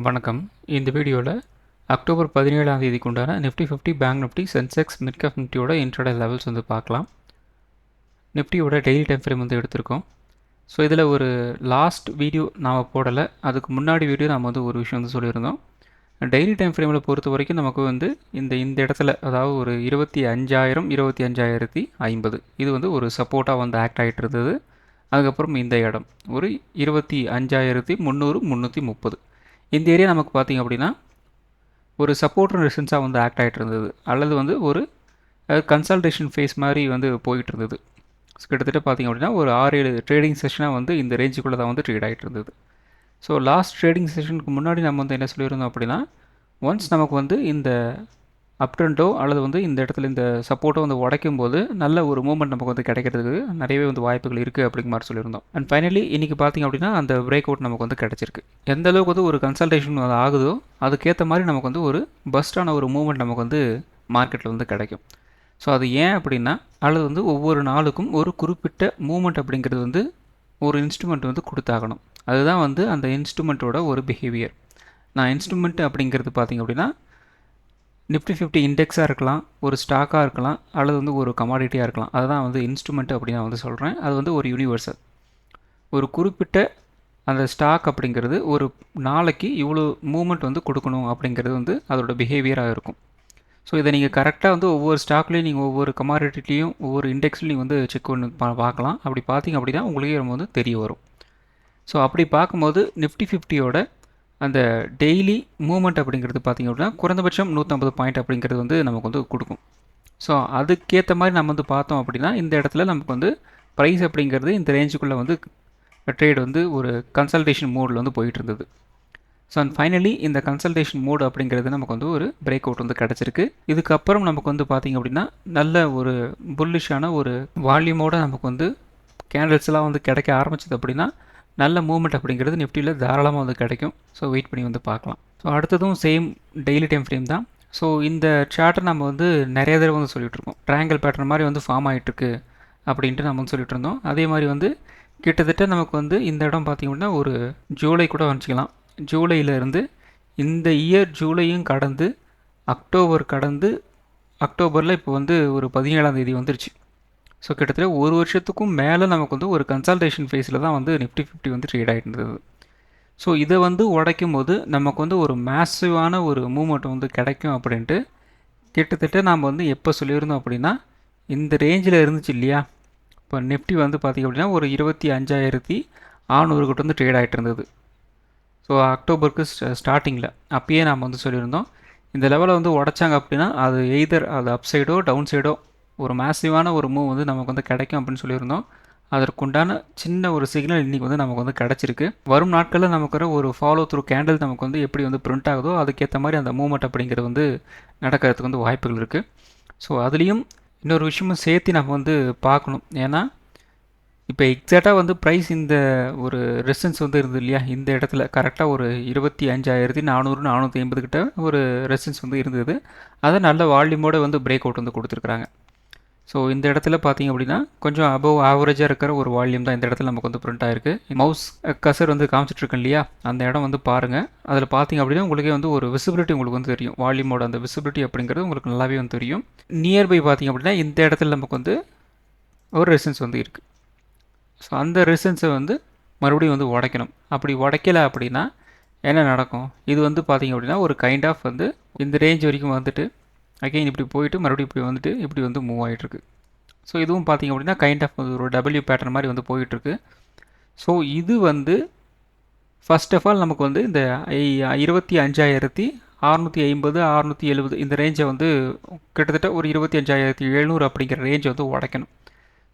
வணக்கம். இந்த வீடியோவில் அக்டோபர் 17ஆம் தேதிக்கு உண்டான Nifty 50 bank Nifty Sensex mid cap நிஃப்டியோட இன்ட்ராடே லெவல்ஸ் வந்து பார்க்கலாம். நிஃப்டியோட டெய்லி டைம் ஃப்ரேம் வந்து எடுத்திருக்கோம். ஸோ இதில் ஒரு லாஸ்ட் வீடியோ நாம் போடலை, அதுக்கு முன்னாடி வீடியோ நாம் வந்து ஒரு விஷயம் வந்து சொல்லியிருந்தோம். டெய்லி டைம் ஃப்ரேமில் பொறுத்த வரைக்கும் நமக்கு வந்து இந்த இடத்துல, அதாவது ஒரு 25,000 25,050 இது வந்து ஒரு சப்போர்ட்டாக வந்து ஆக்ட் ஆகிட்டு இருந்தது. அதுக்கப்புறம் இந்த இடம் ஒரு 25,300 330 இந்த ஏரியா நமக்கு பார்த்திங்க அப்படின்னா ஒரு சப்போர்ட் ரெசிஸ்டன்ஸாக வந்து ஆக்ட் ஆகிட்டு இருந்தது, அல்லது வந்து ஒரு கன்சல்டேஷன் ஃபேஸ் மாதிரி வந்து போயிட்டு இருந்தது. கிட்டத்தட்ட பார்த்திங்க அப்படின்னா ஒரு 6-7 ட்ரேடிங் செஷனாக வந்து இந்த ரேஞ்சுக்குள்ளே தான் வந்து ட்ரேட் ஆகிட்டு இருந்தது. ஸோ லாஸ்ட் ட்ரேடிங் செஷனுக்கு முன்னாடி நம்ம வந்து என்ன சொல்லியிருந்தோம் அப்படின்னா, ஒன்ஸ் நமக்கு வந்து இந்த அப் ட்ரெண்டோ அல்லது வந்து இந்த இடத்துல இந்த சப்போர்ட்டோ வந்து உடைக்கும் போது நல்ல ஒரு மூவ்மெண்ட் நமக்கு வந்து கிடைக்கிறதுக்கு நிறையவே வந்து வாய்ப்புகள் இருக்குது அப்படிங்கிற மாதிரி சொல்லியிருந்தோம். அண்ட் ஃபைனலி இன்றைக்கி பார்த்திங்க அப்படின்னா அந்த பிரேக் அவுட் நமக்கு வந்து கிடச்சிருக்கு. எந்த அளவுக்கு வந்து ஒரு கன்சல்டேஷன் அது ஆகுதோ அதுக்கேற்ற மாதிரி நமக்கு வந்து ஒரு பஸ்டான ஒரு மூவ்மெண்ட் நமக்கு வந்து மார்க்கெட்டில் வந்து கிடைக்கும். ஸோ அது ஏன் அப்படின்னா, அல்லது வந்து ஒவ்வொரு நாளுக்கும் ஒரு குறிப்பிட்ட மூவ்மெண்ட் அப்படிங்கிறது வந்து ஒரு இன்ஸ்ட்ருமெண்ட் வந்து கொடுத்தாகணும். அதுதான் வந்து அந்த இன்ஸ்ட்ருமெண்ட்டோட ஒரு பிஹேவியர். நான் இன்ஸ்ட்ருமெண்ட் அப்படிங்கிறது பார்த்திங்க அப்படின்னா நிஃப்டி 50 இண்டெக்ஸாக இருக்கலாம், ஒரு ஸ்டாக்காக இருக்கலாம், அல்லது வந்து ஒரு கமாடிட்டியாக இருக்கலாம். அதுதான் வந்து இன்ஸ்ட்ருமெண்ட் அப்படின்னு நான் வந்து சொல்கிறேன். அது வந்து ஒரு யூனிவர்சல். ஒரு குறிப்பிட்ட அந்த ஸ்டாக் அப்படிங்கிறது ஒரு நாளைக்கு இவ்வளோ மூவ்மெண்ட் வந்து கொடுக்கணும் அப்படிங்கிறது வந்து அதோட பிஹேவியராக இருக்கும். ஸோ இதை நீங்கள் கரெக்டாக வந்து ஒவ்வொரு ஸ்டாக்லேயும் நீங்கள் ஒவ்வொரு கமாடிட்டிலையும் ஒவ்வொரு இண்டெக்ஸ்லையும் நீங்கள் வந்து செக் பண்ணி பார்க்கலாம். அப்படி பார்த்தீங்க அப்படின்னா உங்களுக்கே நம்ம வந்து தெரிய வரும். ஸோ அப்படி பார்க்கும்போது நிஃப்டி 50யோட அந்த டெய்லி மூவ்மெண்ட் அப்படிங்கிறது பார்த்திங்க அப்படின்னா குறைந்தபட்சம் 150 பாயிண்ட் அப்படிங்கிறது வந்து நமக்கு வந்து கொடுக்கும். ஸோ அதுக்கேற்ற மாதிரி நம்ம வந்து பார்த்தோம் அப்படின்னா இந்த இடத்துல நமக்கு வந்து ப்ரைஸ் அப்படிங்கிறது இந்த ரேஞ்சுக்குள்ளே வந்து ட்ரேட் வந்து ஒரு கன்சல்டேஷன் மோடில் வந்து போயிட்டு இருந்தது. ஸோ அண்ட் ஃபைனலி இந்த கன்சல்டேஷன் மோடு அப்படிங்கிறது நமக்கு வந்து ஒரு பிரேக் அவுட் வந்து கிடச்சிருக்கு. இதுக்கப்புறம் நமக்கு வந்து பார்த்திங்க அப்படின்னா நல்ல ஒரு புல்லிஷான ஒரு வால்யூமோடு நமக்கு வந்து கேண்டில்ஸ்லாம் வந்து கிடைக்க ஆரம்பிச்சது அப்படின்னா நல்ல மூவ்மெண்ட் அப்படிங்கிறது நிஃப்டியில் தாராளமாக வந்து கிடைக்கும். ஸோ வெயிட் பண்ணி வந்து பார்க்கலாம். ஸோ அடுத்ததும் சேம் டெய்லி டைம் ஃப்ரேம் தான். ஸோ இந்த சார்ட்டை நம்ம வந்து நிறைய தடவை வந்து சொல்லிகிட்ருக்கோம். ட்ரையாங்கிள் பேட்டர்ன் மாதிரி வந்து ஃபார்ம் ஆகிட்டுருக்கு அப்படின்ட்டு நம்ம வந்து சொல்லிட்டு இருந்தோம். அதே மாதிரி வந்து கிட்டத்தட்ட நமக்கு வந்து இந்த இடம் பார்த்திங்க அப்படின்னா ஒரு ஜூலை கூட வச்சுக்கலாம். ஜூலையிலேருந்து இந்த இயர் ஜூலையும் கடந்து அக்டோபரில் இப்போ வந்து ஒரு 17ஆம் தேதி வந்துருச்சு. ஸோ கிட்டத்தட்ட ஒரு வருஷத்துக்கும் மேலே நமக்கு வந்து ஒரு கன்சல்டேஷன் ஃபேஸில் தான் வந்து நிஃப்டி 50 வந்து ட்ரேட் ஆகிட்டு இருந்தது. ஸோ இதை வந்து உடைக்கும் போது நமக்கு வந்து ஒரு மேசிவான ஒரு மூவ்மெண்ட் வந்து கிடைக்கும் அப்படின்ட்டு கிட்டத்தட்ட நாம் வந்து எப்போ சொல்லியிருந்தோம் அப்படின்னா இந்த ரேஞ்சில் இருந்துச்சு இல்லையா. இப்போ நிஃப்டி வந்து பார்த்திங்க அப்படின்னா ஒரு 25,600 கிட்ட வந்து ட்ரேட் ஆகிட்டு இருந்தது. ஸோ அக்டோபருக்கு ஸ்டார்டிங்கில் அப்பயே நாம் வந்து சொல்லியிருந்தோம் இந்த லெவலில் வந்து உடைச்சாங்க அப்படின்னா அது எய்தர் அது அப் சைடோ டவுன் சைடோ ஒரு மேசிவான ஒரு மூவ் வந்து நமக்கு வந்து கிடைக்கும் அப்படின்னு சொல்லியிருந்தோம். அதற்குண்டான சின்ன ஒரு சிக்னல் இன்றைக்கி வந்து நமக்கு வந்து கிடச்சிருக்கு. வரும் நாட்களில் நமக்கு ஒரு ஃபாலோ த்ரூ கேண்டில் நமக்கு வந்து எப்படி வந்து பிரிண்ட் ஆகுதோ அதுக்கேற்ற மாதிரி அந்த மூவ்மெண்ட் அப்படிங்கிறது வந்து நடக்கிறதுக்கு வந்து வாய்ப்புகள் இருக்குது. ஸோ அதுலேயும் இன்னொரு விஷயமும் சேர்த்து நம்ம வந்து பார்க்கணும். ஏன்னா இப்போ எக்ஸாக்டாக வந்து ப்ரைஸ் இந்த ஒரு ரெசிஸ்டன்ஸ் வந்து இருந்தது இல்லையா, இந்த இடத்துல கரெக்டாக ஒரு 25,400 450 கிட்ட ஒரு ரெசிஸ்டன்ஸ் வந்து இருந்தது. அதை நல்ல வால்யூமோடு வந்து பிரேக் அவுட் வந்து கொடுத்துருக்குறாங்க. ஸோ இந்த இடத்துல பார்த்திங்க அப்படின்னா கொஞ்சம் அபவ் ஆவரேஜாக இருக்கிற ஒரு வால்யூம் தான் இந்த இடத்துல நமக்கு வந்து பிரிண்ட் ஆகிருக்கு. மவுஸ் கசர் வந்து காமிச்சிட்ருக்கேன் இல்லையா, அந்த இடம் வந்து பாருங்கள். அதில் பார்த்திங்க அப்படின்னா உங்களுக்கே வந்து ஒரு விசிபிலிட்டி உங்களுக்கு வந்து தெரியும். வால்யூமோட அந்த விசிபிலிட்டி அப்படிங்கிறது உங்களுக்கு நல்லாவே வந்து தெரியும். நியர்பை பார்த்திங்க அப்படின்னா இந்த இடத்துல நமக்கு வந்து ஒரு ரெசிஸ்டன்ஸ் வந்து இருக்குது. ஸோ அந்த ரெசிஸ்டன்ஸை வந்து மறுபடியும் வந்து உடைக்கணும். அப்படி உடைக்கலை அப்படின்னா என்ன நடக்கும், இது வந்து பார்த்திங்க அப்படின்னா ஒரு கைண்ட் ஆஃப் வந்து இந்த ரேஞ்ச் வரைக்கும் வந்துட்டு அகைன் இப்படி போயிட்டு மறுபடியும் இப்படி வந்துட்டு இப்படி வந்து மூவ் ஆகிட்டுருக்கு. ஸோ இதுவும் பார்த்திங்க அப்படின்னா கைண்ட் ஆஃப் ஒரு டபிள்யூ பேட்டர்ன் மாதிரி வந்து போயிட்டுருக்கு. ஸோ இது வந்து ஃபஸ்ட் ஆஃப் ஆல் நமக்கு வந்து இந்த 25,650 670 இந்த ரேஞ்சை வந்து கிட்டத்தட்ட ஒரு 25,700 அப்படிங்கிற ரேஞ்சை வந்து உடைக்கணும்.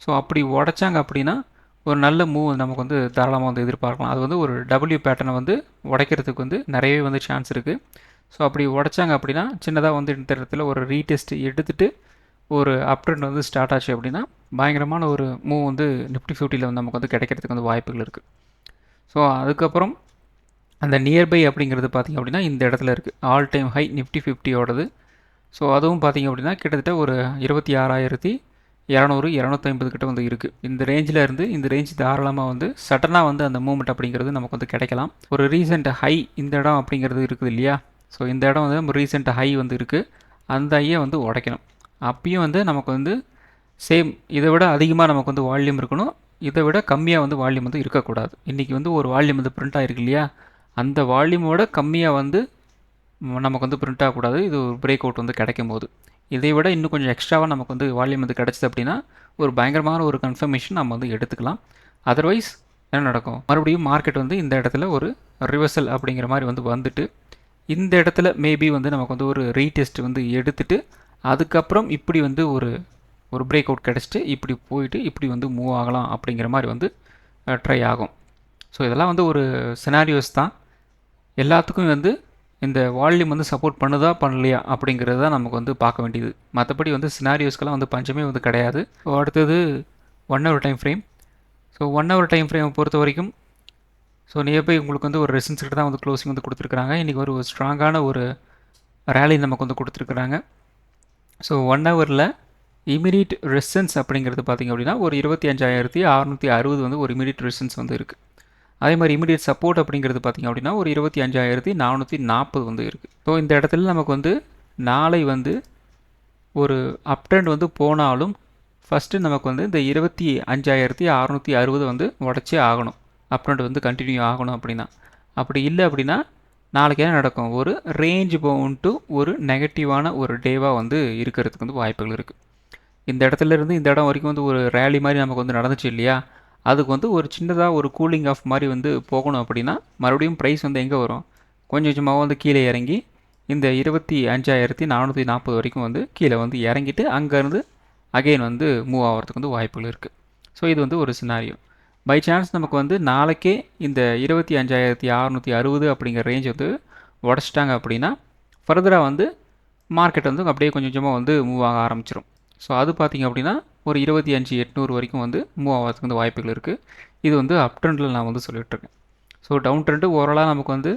ஸோ அப்படி உடைச்சாங்க அப்படின்னா ஒரு நல்ல மூவ் நமக்கு வந்து தாராளமாக வந்து எதிர்பார்க்கலாம். அது வந்து ஒரு டபிள்யூ பேட்டர்னை வந்து உடைக்கிறதுக்கு வந்து நிறையவே வந்து சான்ஸ் இருக்குது. ஸோ அப்படி உடைச்சாங்க அப்படின்னா சின்னதாக வந்து இந்த இடத்துல ஒரு ரீடெஸ்ட் எடுத்துகிட்டு ஒரு அப் ட்ரெண்ட் வந்து ஸ்டார்ட் ஆச்சு அப்படின்னா பயங்கரமான ஒரு மூவ் வந்து நிஃப்டி 50ல் வந்து நமக்கு வந்து கிடைக்கிறதுக்கு வந்து வாய்ப்புகள் இருக்குது. ஸோ அதுக்கப்புறம் அந்த நியர்பை அப்படிங்கிறது பார்த்திங்க அப்படின்னா இந்த இடத்துல இருக்குது ஆல் டைம் ஹை நிஃப்டி 50யோடது. ஸோ அதுவும் பார்த்திங்க அப்படின்னா கிட்டத்தட்ட ஒரு 26,000 200 250 கிட்ட வந்து இருக்குது. இந்த ரேஞ்சில் இருந்து இந்த ரேஞ்ச் தாராளமாக வந்து சடனாக வந்து அந்த மூவ்மெண்ட் அப்படிங்கிறது நமக்கு வந்து கிடைக்கலாம். ஒரு ரீசெண்ட் ஹை இந்த இடம் அப்படிங்கிறது இருக்குது இல்லையா? ஸோ இந்த இடம் வந்து நம்ம ரீசெண்ட் ஹை வந்து இருக்குது. அந்த ஹையை வந்து உடைக்கணும். அப்பயும் வந்து நமக்கு வந்து சேம் இதை விட அதிகமாக நமக்கு வந்து வால்யூம் இருக்கணும். இதை விட கம்மியாக வந்து வால்யூம் வந்து இருக்கக்கூடாது. இன்றைக்கி வந்து ஒரு வால்யூம் வந்து பிரிண்ட் ஆகிருக்கு இல்லையா? அந்த வால்யூமோட கம்மியாக வந்து நமக்கு வந்து பிரிண்ட் ஆகக்கூடாது. இது ஒரு பிரேக் அவுட் வந்து கிடைக்கும் போது இதை விட இன்னும் கொஞ்சம் எக்ஸ்ட்ராவாக நமக்கு வந்து வால்யூம் வந்து கிடச்சிது அப்படின்னா ஒரு பயங்கரமான ஒரு கன்ஃபர்மேஷன் நம்ம வந்து எடுத்துக்கலாம். அதர்வைஸ் என்ன நடக்கும், மறுபடியும் மார்க்கெட் வந்து இந்த இடத்துல ஒரு ரிவர்சல் அப்படிங்கிற மாதிரி வந்து வந்துட்டு இந்த இடத்துல மேபி வந்து நமக்கு வந்து ஒரு ரீடெஸ்ட் வந்து எடுத்துட்டு அதுக்கப்புறம் இப்படி வந்து ஒரு பிரேக் அவுட் கிடச்சிட்டு இப்படி போயிட்டு இப்படி வந்து மூவ் ஆகலாம் அப்படிங்கிற மாதிரி வந்து ட்ரை ஆகும். ஸோ இதெல்லாம் வந்து ஒரு சினாரியோஸ் தான். எல்லாத்துக்கும் வந்து இந்த வால்யூம் வந்து சப்போர்ட் பண்ணுதா பண்ணலையா அப்படிங்கிறது தான் நமக்கு வந்து பார்க்க வேண்டியது. மற்றபடி வந்து சினாரியோஸ்க்கெல்லாம் வந்து பஞ்சமே வந்து கிடையாது. ஸோ அடுத்தது 1 hour time frame. So 1 hour time ஃப்ரேமை பொறுத்த வரைக்கும் ஸோ நியர்பை உங்களுக்கு வந்து ஒரு ரெசன்ஸ் கிட்ட தான் வந்து க்ளோசிங் வந்து கொடுத்துருக்குறாங்க. இன்றைக்கி ஒரு ஸ்ட்ராங்கான ஒரு ரேலி நமக்கு வந்து கொடுத்துருக்குறாங்க. ஸோ 1 ஹவரில் இமீடியட் ரெசன்ஸ் அப்படிங்கிறது பார்த்திங்க அப்படின்னா ஒரு 25,660 வந்து ஒரு இமீடியட் ரெசன்ஸ் வந்து இருக்குது. அதே மாதிரி இமீடியட் சப்போர்ட் அப்படிங்கிறது பார்த்திங்க அப்படின்னா ஒரு 25,440 வந்து இருக்குது. ஸோ இந்த இடத்துல நமக்கு வந்து நாளை வந்து ஒரு அப் ட்ரெண்ட் வந்து போனாலும் ஃபஸ்ட்டு நமக்கு வந்து இந்த 25,660 வந்து உடச்சே ஆகணும். அப் ட்ரெண்ட் வந்து கண்டினியூ ஆகணும் அப்படின்னா. அப்படி இல்லை அப்படின்னா நாளைக்கு என்ன நடக்கும், ஒரு ரேஞ்ச் பவுண்ட் ஒரு நெகட்டிவான ஒரு டேவாக வந்து இருக்கிறதுக்கு வந்து வாய்ப்புகள் இருக்குது. இந்த இடத்துலேருந்து இந்த இடம் வரைக்கும் வந்து ஒரு ரேலி மாதிரி நமக்கு வந்து நடந்துச்சு இல்லையா? அதுக்கு வந்து ஒரு சின்னதாக ஒரு கூலிங் ஆஃப் மாதிரி வந்து போகணும் அப்படின்னா மறுபடியும் ப்ரைஸ் வந்து எங்கே வரும், கொஞ்சம் கொஞ்சமாக வந்து கீழே இறங்கி இந்த 25,440 வரைக்கும் வந்து கீழே வந்து இறங்கிட்டு அங்கேருந்து அகெயின் வந்து மூவ் ஆகிறதுக்கு வந்து வாய்ப்புகள் இருக்குது. ஸோ இது வந்து ஒரு சினாரியோ. பை சான்ஸ் நமக்கு வந்து நாளைக்கே இந்த 25,660 அப்படிங்கிற ரேஞ்ச் வந்து உடச்சிட்டாங்க அப்படின்னா ஃபர்தராக வந்து மார்க்கெட் வந்து அப்படியே கொஞ்சம் கொஞ்சமாக வந்து மூவ் ஆக ஆரம்பிச்சிடும். ஸோ அது பார்த்திங்க அப்படின்னா ஒரு 25,800 வரைக்கும் வந்து மூவ் ஆகிறதுக்கு வந்து வாய்ப்புகள் இருக்குது. இது வந்து அப் ட்ரெண்டில் நான் வந்து சொல்லிகிட்ருக்கேன். ஸோ டவுன் ட்ரெண்டு ஓவராலாக நமக்கு வந்து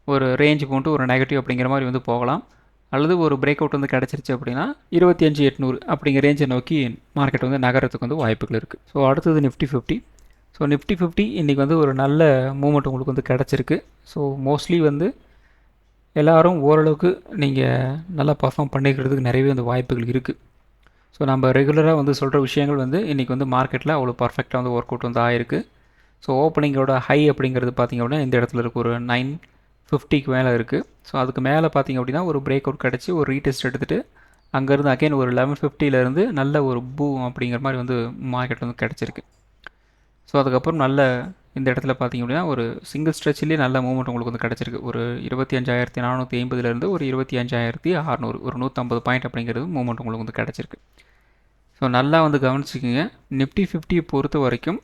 ஒரு ரேஞ்ச் போட்டு ஒரு நெகட்டிவ் அப்படிங்கிற மாதிரி வந்து போகலாம். அல்லது ஒரு பிரேக் அவுட் வந்து கிடச்சிருச்சு அப்படின்னா 25,800 அப்படிங்கிற ரேஞ்சை நோக்கி மார்க்கெட் வந்து நகரத்துக்கு வந்து வாய்ப்புகள் இருக்குது. ஸோ அடுத்தது நிஃப்டி 50. ஸோ நிஃப்டி 50 இன்றைக்கி வந்து ஒரு நல்ல மூமெண்ட் உங்களுக்கு வந்து கிடச்சிருக்கு. ஸோ மோஸ்ட்லி வந்து எல்லோரும் ஓரளவுக்கு நீங்கள் நல்லா பர்ஃபார்ம் பண்ணிக்கிறதுக்கு நிறையவே வந்து வாய்ப்புகள் இருக்குது. ஸோ நம்ம ரெகுலராக வந்து சொல்கிற விஷயங்கள் வந்து இன்றைக்கி வந்து மார்க்கெட்டில் அவ்வளோ பர்ஃபெக்டாக வந்து ஒர்க் அவுட் வந்து ஆயிருக்கு. ஸோ ஓப்பனிங்கோட ஹை அப்படிங்கிறது பார்த்திங்க அப்படின்னா இந்த இடத்துல இருக்குது ஒரு 950க்கு மேலே இருக்குது. ஸோ அதுக்கு மேலே பார்த்திங்க அப்படின்னா ஒரு பிரேக் அவுட் கிடச்சி ஒரு ரீடெஸ்ட் எடுத்துகிட்டு அங்கேருந்து அகைன் ஒரு 1150லேருந்து நல்ல ஒரு பூம் அப்படிங்கிற மாதிரி வந்து மார்க்கெட் வந்து கிடச்சிருக்கு. ஸோ அதுக்கப்புறம் நல்ல இந்த இடத்துல பார்த்திங்க அப்படின்னா ஒரு சிங்கிள் ஸ்ட்ரெச்சிலே நல்ல மூவ்மெண்ட் உங்களுக்கு வந்து கிடச்சிருக்கு. ஒரு 25,450லேருந்து ஒரு 25,600 ஒரு 150 பாயிண்ட் அப்படிங்கிறது மூவ்மெண்ட் உங்களுக்கு வந்து கிடச்சிருக்கு. ஸோ நல்லா வந்து கவனிச்சிக்கோங்க. நிஃப்டி 50 பொறுத்த வரைக்கும்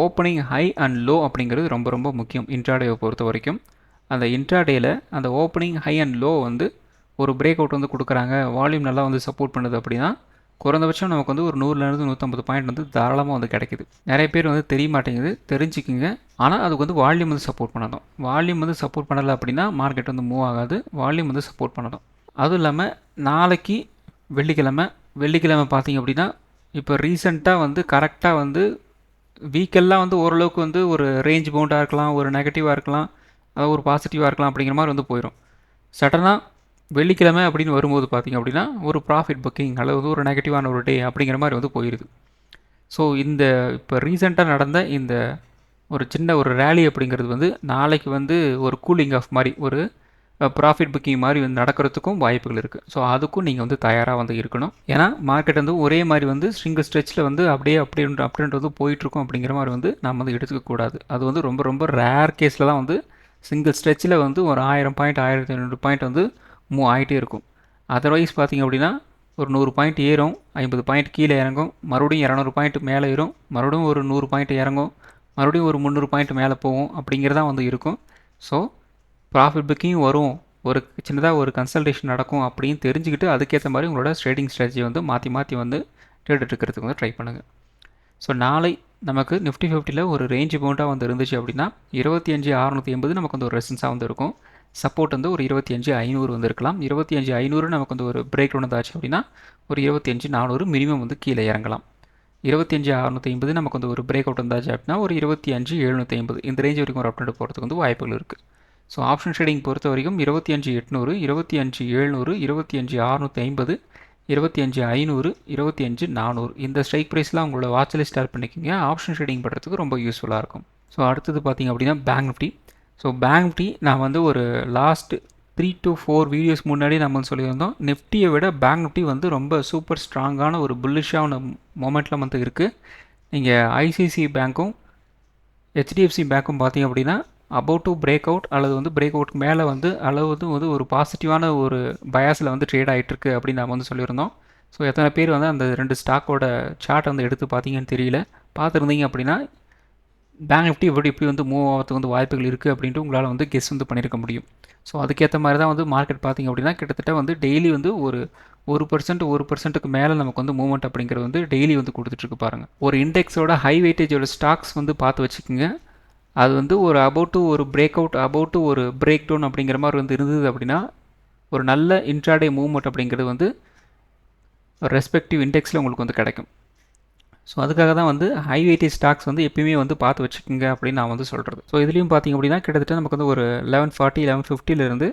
ஓப்பனிங் ஹை அண்ட் லோ அப்படிங்கிறது ரொம்ப ரொம்ப முக்கியம். இன்ட்ராடேவை பொறுத்த வரைக்கும் அந்த இன்ட்ராடேயில் அந்த ஓப்பனிங் ஹை அண்ட் லோ வந்து ஒரு பிரேக் அவுட் வந்து கொடுக்குறாங்க, வால்யூம் நல்லா வந்து சப்போர்ட் பண்ணுது அப்படின்னா குறைந்தபட்சம் நமக்கு வந்து ஒரு 100லேருந்து 150 பாயிண்ட் வந்து தாராளமாக வந்து கிடைக்குது. நிறைய பேர் வந்து தெரிய மாட்டேங்குது, தெரிஞ்சுக்குங்க. ஆனால் அதுக்கு வந்து வால்யூம் வந்து சப்போர்ட் பண்ணணும். வால்யூம் வந்து சப்போர்ட் பண்ணலை அப்படின்னா மார்க்கெட் வந்து மூவ் ஆகாது. வால்யூம் வந்து சப்போர்ட் பண்ணணும். அதுவும் இல்லாமல் நாளைக்கு வெள்ளிக்கிழமை பார்த்திங்க அப்படின்னா இப்போ ரீசெண்டாக வந்து கரெக்டாக வந்து வீக்கெல்லாம் வந்து ஓரளவுக்கு வந்து ஒரு ரேஞ்ச் பவுண்டாக இருக்கலாம், ஒரு நெகட்டிவாக இருக்கலாம், அதாவது ஒரு பாசிட்டிவாக இருக்கலாம் அப்படிங்கிற மாதிரி வந்து போயிடும். சடனாக வெள்ளிக்கிழமை அப்படின்னு வரும்போது பார்த்திங்க அப்படின்னா ஒரு ப்ராஃபிட் புக்கிங் அல்லது ஒரு நெகட்டிவான ஒரு டே அப்படிங்கிற மாதிரி வந்து போயிடுது. ஸோ இந்த இப்போ ரீசெண்டாக நடந்த இந்த ஒரு சின்ன ஒரு ரேலி அப்படிங்கிறது வந்து நாளைக்கு வந்து ஒரு கூலிங் ஆஃப் மாதிரி ஒரு ப்ராஃபிட் புக்கிங் மாதிரி வந்து நடக்கிறதுக்கும் வாய்ப்புகள் இருக்குது. ஸோ அதுக்கும் நீங்கள் வந்து தயாராக வந்து இருக்கணும். ஏன்னா மார்க்கெட் வந்து ஒரே மாதிரி வந்து சிங்கிள் ஸ்ட்ரெச்சில் வந்து அப்படியே அப்படின்ட்டு வந்து போயிட்டுருக்கும் அப்படிங்கிற மாதிரி வந்து நம்ம வந்து எடுத்துக்கக்கூடாது. அது வந்து ரொம்ப ரொம்ப ரேர் கேஸில் தான் வந்து சிங்கிள் ஸ்ட்ரெச்சில் வந்து ஒரு 1000 பாயிண்ட் 1500 பாயிண்ட் வந்து மூவ் ஆகிட்டே இருக்கும். அதர்வைஸ் பார்த்திங்க அப்படின்னா ஒரு 100 பாயிண்ட் ஏறும், 50 பாயிண்ட் கீழே இறங்கும், மறுபடியும் 200 பாயிண்ட் மேலே ஏறும், மறுபடியும் ஒரு 100 பாயிண்ட் இறங்கும், மறுபடியும் ஒரு 300 பாயிண்ட் மேலே போகும் அப்படிங்கிறதான் வந்து இருக்கும். ஸோ ப்ராஃபிட் புக்கிங் வரும், ஒரு சின்னதாக ஒரு கன்சல்டேஷன் நடக்கும் அப்படின்னு தெரிஞ்சுக்கிட்டு அதுக்கேற்ற மாதிரி உங்களோட ட்ரேடிங் ஸ்ட்ராட்டஜி வந்து மாற்றி வந்து ட்ரேட் எடுக்கிறதுக்கு வந்து ட்ரை பண்ணுங்கள். ஸோ நாளை நமக்கு நிஃப்டி 50ல் ஒரு ரேஞ்ச் பவுண்டாக வந்து இருந்துச்சு அப்படின்னா 25,680 நமக்கு வந்து ஒரு ரெசன்ஸாக வந்து இருக்கும். சப்போர்ட் வந்து ஒரு 25,500 வந்து இருக்கலாம். 25,500 நமக்கு வந்து ஒரு பிரேக் டவுன் வந்தாச்சு அப்படின்னா ஒரு 25,400 மினிமம் வந்து கீழே இறங்கலாம். 25,650 நமக்கு வந்து ஒரு பிரேக் அவுட் வந்தாச்சு அப்படின்னா ஒரு 25,750 இந்த ரேஞ்ச் வரைக்கும் ஒரு அப்டேட் போகிறதுக்கு வந்து வாய்ப்புகள் இருக்குது. ஸோ ஆப்ஷன் ட்ரேடிங் பொறுத்த வரைக்கும் 25,800, 25,700, 25,650, 25,500, 25,400 இந்த ஸ்ட்ரைக் ப்ரைஸ்லாம் உங்களோட வாட்ச் லிஸ்ட் ஆட் பண்ணிக்கிங்க. ஆப்ஷன் ட்ரேடிங் பண்ணுறதுக்கு ரொம்ப யூஸ்ஃபுல்லாக இருக்கும். ஸோ அடுத்தது பார்த்திங்க அப்படின்னா bank Nifty. So bank Nifty நான் வந்து ஒரு லாஸ்ட் 3 to 4 வீடியோஸ் முன்னாடி நம்ம வந்து சொல்லியிருந்தோம், நிஃப்டியை விட பேங்க் நிஃப்டி வந்து ரொம்ப சூப்பர் ஸ்ட்ராங்கான ஒரு புல்லிஷான மொமெண்ட்டில் வந்து இருக்குது. நீங்கள் ஐசிஐசிஐ பேங்க்கும் ஹெச்டிஎஃப்சி பேங்க்கும் பார்த்தீங்க அப்படின்னா அபவுட் டு பிரேக் அவுட் அல்லது வந்து பிரேக் அவுட் மேலே வந்து அளவு வந்து ஒரு பாசிட்டிவான ஒரு பயாஸில் வந்து ட்ரேட் ஆகிட்டுருக்கு அப்படின்னு நம்ம வந்து சொல்லியிருந்தோம். ஸோ எத்தனை பேர் வந்து அந்த 2 ஸ்டாக்கோட சார்ட் வந்து எடுத்து பார்த்தீங்கன்னு தெரியல. பார்த்துருந்தீங்க அப்படின்னா பேங்க் நிஃப்டி எப்படி வந்து மூவ் ஆகிறதுக்கு வந்து வாய்ப்புகள் இருக்குது அப்படின்ட்டு உங்களால் வந்து கெஸ் வந்து பண்ணியிருக்க முடியும். ஸோ அதுக்கேற்ற மாதிரி தான் வந்து மார்க்கெட் பார்த்திங்க அப்படின்னா கிட்டத்தட்ட வந்து டெய்லி வந்து ஒரு 1% மேலே நமக்கு வந்து மூவ்மெண்ட் அப்படிங்கிறது வந்து டெய்லி வந்து கொடுத்துட்ருக்கு பாருங்கள். ஒரு இண்டெக்ஸோட ஹை வெயிட்டேஜோட ஸ்டாக்ஸ் வந்து பார்த்து வச்சுக்கோங்க. அது வந்து ஒரு அபவுட் ஒரு பிரேக் அவுட் அபவுட் ஒரு பிரேக் டவுன் அப்படிங்கிற மாதிரி வந்து இருந்தது அப்படின்னா ஒரு நல்ல இன்ட்ராடே மூவ்மெண்ட் அப்படிங்கிறது வந்து ரெஸ்பெக்டிவ் இண்டெக்ஸில் உங்களுக்கு வந்து கிடைக்கும். ஸோ அதுக்காக தான் வந்து ஹை வெயிட்டேஜ் ஸ்டாக்ஸ் வந்து எப்பயுமே வந்து பார்த்து வச்சுக்கோங்க அப்படின்னு நான் வந்து சொல்கிறது. ஸோ இதுலேயும் பார்த்திங்க அப்படின்னா கிட்டத்தட்ட நமக்கு வந்து ஒரு 1140 1150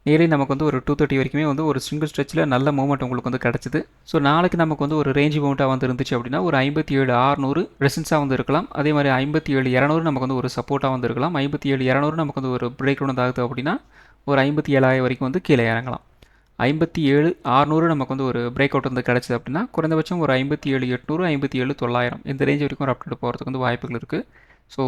நேரே நமக்கு வந்து ஒரு 230 வரைக்குமே வந்து ஒரு சிங்கிள் ஸ்ட்ரெச்சில் நல்ல மூவ்மெண்ட் உங்களுக்கு வந்து கிடச்சிது. ஸோ நாளைக்கு நமக்கு வந்து ஒரு ரேஞ்ச் மூவ்மெண்ட்டாக வந்து இருந்துச்சு அப்படின்னா ஒரு 57,600 ரெசன்ஸாக வந்து இருக்கலாம். அதே மாதிரி 57,200 நமக்கு வந்து ஒரு சப்போர்ட்டாக வந்து இருக்கலாம். 57,200 நமக்கு வந்து ஒரு பிரேக் டவுன் ஆகுது அப்படின்னா ஒரு 57,000 வரைக்கும் வந்து கீழே இறங்கலாம். 57,600 நமக்கு வந்து ஒரு பிரேக் அவுட் வந்து கிடச்சிது அப்படின்னா குறைந்தபட்சம் ஒரு 57,800, 57,900 இந்த ரேஞ்ச் வரைக்கும் ஒரு அப்டேட் போகிறதுக்கு வந்து வாய்ப்புகள் இருக்குது. So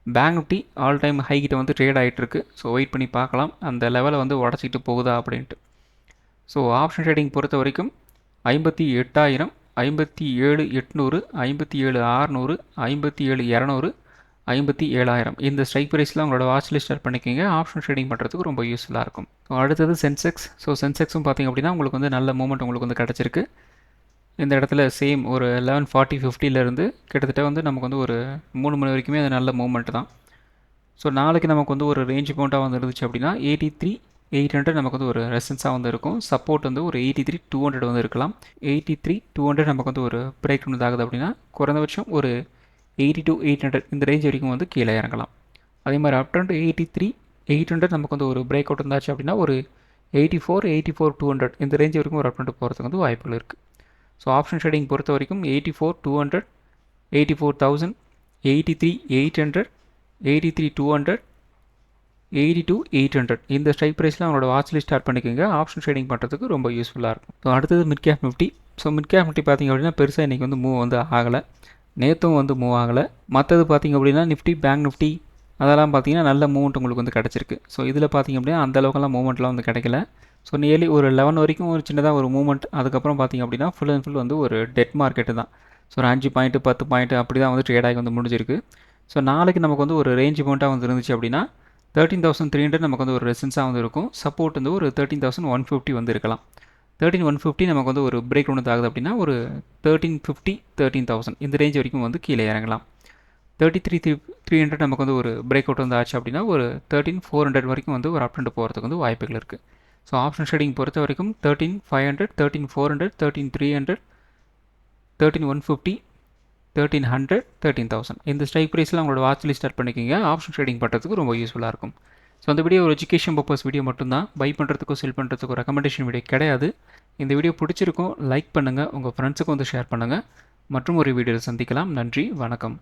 bank Nifty all time high கிட்ட வந்து ட்ரேட் ஆகிட்டு இருக்கு. ஸோ வெயிட் பண்ணி பார்க்கலாம் அந்த லெவலை வந்து உடச்சிக்கிட்டு போகுதா அப்படின்ட்டு. ஸோ ஆப்ஷன் ட்ரேடிங் பொறுத்த வரைக்கும் 58,000, 57,800, 57,600, 57,200, 57,000 இந்த ஸ்ட்ரைக் ப்ரைஸில் உங்களோட வாட்ச் லிஸ்ட் ஸ்டார்ட் பண்ணிக்கோங்க. ஆப்ஷன் ட்ரேடிங் பண்ணுறதுக்கு ரொம்ப யூஸ்ஃபுல்லாக இருக்கும். ஸோ அடுத்தது சென்செக்ஸ். ஸோ சென்செக்ஸும் பார்த்திங்க அப்படின்னா உங்களுக்கு வந்து நல்ல மூவ்மெண்ட் உங்களுக்கு வந்து கிடச்சிருக்கு. இந்த இடத்துல சேம் ஒரு 1140 50லேருந்து கிட்டத்தட்ட வந்து நமக்கு வந்து ஒரு 3 மணி வரைக்குமே அது நல்ல மூவ்மெண்ட் தான். ஸோ நாளைக்கு நமக்கு வந்து ஒரு ரேஞ்ச் அமௌண்ட்டாக வந்து இருந்துச்சு அப்படின்னா 83,800 நமக்கு வந்து ஒரு ரெசன்ஸாக வந்து இருக்கும். சப்போர்ட் வந்து ஒரு 83,200 வந்து இருக்கலாம். 83,200 நமக்கு வந்து ஒரு பிரேக் டவுன் ஆகுது அப்படின்னா குறைந்தபட்சம் ஒரு 82,800 இந்த ரேஞ்ச் வரைக்கும் வந்து கீழே இறங்கலாம். அதே மாதிரி அப் ட்ரெண்ட் 83,800 நமக்கு வந்து ஒரு பிரேக் அவுட் இருந்தாச்சு அப்படின்னா ஒரு 84,200 இந்த ரேஞ்ச் வரைக்கும் ஒரு அப் ட்ரெண்ட் போகிறதுக்கு வந்து வாய்ப்புகள் இருக்குது. ஸோ ஆப்ஷன் ட்ரேடிங் பொறுத்த வரைக்கும் 84,200, 84,000, 83,800, 83,200, 82,800 இந்த ஸ்ட்ரைக் ப்ரைஸில் அவங்களோட வாட்ச் லிஸ்ட் ஸ்டார்ட் பண்ணிக்கோங்க. ஆப்ஷன் ட்ரேடிங் பண்ணுறதுக்கு ரொம்ப யூஸ்ஃபுல்லாக இருக்கும். ஸோ அடுத்தது mid cap Nifty. So mid cap Nifty பார்த்திங்க அப்படின்னா பெருசாக இன்றைக்கி வந்து மூவ் வந்து ஆகலை, நேற்றும் வந்து மூவ் ஆகலை. மற்றது பார்த்திங்க அப்படின்னா நிஃப்டி, பேங்க் நிஃப்டி அதெல்லாம் பார்த்திங்கன்னா நல்ல மூவ்மெண்ட் உங்களுக்கு வந்து கிடச்சிருக்கு. ஸோ இதில் பார்த்திங்க அப்படின்னா அந்தளவுக்கெல்லாம் மூவ்மெண்ட்லாம் வந்து கிடைக்கல. ஸோ நியர்லி ஒரு 11 வரைக்கும் ஒரு சின்னதாக ஒரு மூவ்மெண்ட், அதுக்கப்புறம் பார்த்திங்க அப்படின்னா ஃபுல் அண்ட் ஃபுல் வந்து ஒரு டெட் மார்க்கெட்டு தான். ஸோ ஒரு 5 பாயிண்ட்டு 10 பாயிண்ட்டு அப்படி தான் வந்து ட்ரேட் ஆகி வந்து முடிஞ்சிருக்கு. ஸோ நாளைக்கு நமக்கு வந்து ஒரு ரேஞ்ச் மூவ்மெண்ட்டாக வந்து இருந்துச்சு அப்படின்னா 13,300 நமக்கு வந்து ஒரு ரெசன்ஸாக வந்து இருக்கும். சப்போர்ட் வந்து ஒரு 13,150 வந்து இருக்கலாம். 13,150 நமக்கு வந்து ஒரு பிரேக் டவுன் ஆகுது அப்படின்னா ஒரு 1350, 13,000 இந்த ரேஞ்ச் வரைக்கும் வந்து கீழே இறங்கலாம். 33,300 நமக்கு வந்து ஒரு பிரேக் அவுட் வந்து ஆச்சு அப்படின்னா ஒரு 13,400 வரைக்கும் வந்து ஒரு அப் ட்ரெண்ட் போகிறதுக்கு வந்து வாய்ப்புகள் இருக்குது. ஸோ ஆப்ஷன் ட்ரேடிங் பொறுத்த வரைக்கும் 13,500, 13,400, 13,300, 13,150, 1300, 13,000 இந்த ஸ்ட்ரைக் ப்ரைஸில் உங்களோட வாட்ச் லிஸ்ட் ஸ்டார்ட் பண்ணிக்கிங்க. ஆப்ஷன் ட்ரேடிங் பண்ணுறதுக்கு ரொம்ப யூஸ்ஃபுல்லாக இருக்கும். ஸோ அந்த வீடியோ ஒரு எஜுகேஷன் பர்பஸ் வீடியோ மட்டும்தான். பை பண்ணுறதுக்கோ செல் பண்ணுறதுக்கோ ரெக்கமெண்டேஷன் வீடியோ கிடையாது. இந்த வீடியோ பிடிச்சிருக்கும் லைக் பண்ணுங்கள், உங்கள் ஃப்ரெண்ட்ஸுக்கும் வந்து ஷேர் பண்ணுங்கள். மற்றும் ஒரு வீடியோவில் சந்திக்கலாம். நன்றி, வணக்கம்.